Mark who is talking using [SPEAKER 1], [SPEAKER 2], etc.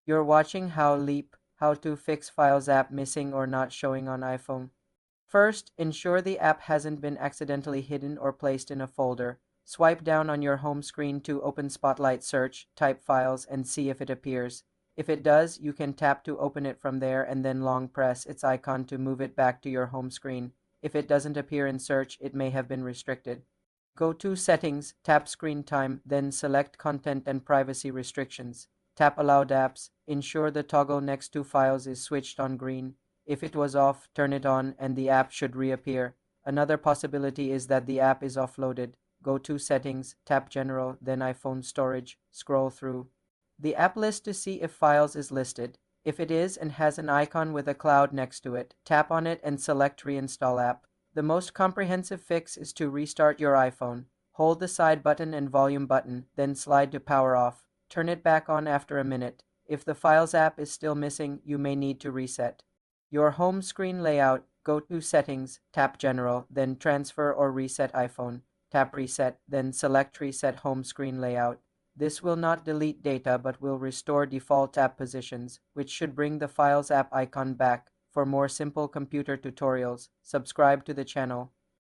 [SPEAKER 1] You're watching How to Fix Files app missing or not showing on iPhone. First, ensure the app hasn't been accidentally hidden or placed in a folder. Swipe down on your home screen to open Spotlight Search, type Files, and see if it appears. If it does, you can tap to open it from there and then long press its icon to move it back to your home screen. If it doesn't appear in search, it may have been restricted. Go to Settings, tap Screen Time, then select Content and Privacy Restrictions. Tap Allowed Apps. Ensure the toggle next to Files is switched on green. If it was off, turn it on and the app should reappear. Another possibility is that the app is offloaded. Go to Settings, tap General, then iPhone Storage, scroll through the app list to see if Files is listed. If it is and has an icon with a cloud next to it, tap on it and select Reinstall App. The most comprehensive fix is to restart your iPhone. Hold the side button and volume button, then slide to power off. Turn it back on after a minute. If the Files app is still missing, you may need to reset your home screen layout. Go to Settings, tap General, then Transfer or Reset iPhone. Tap Reset, then select Reset Home Screen Layout. This will not delete data but will restore default app positions, which should bring the Files app icon back. For more simple computer tutorials, subscribe to the channel.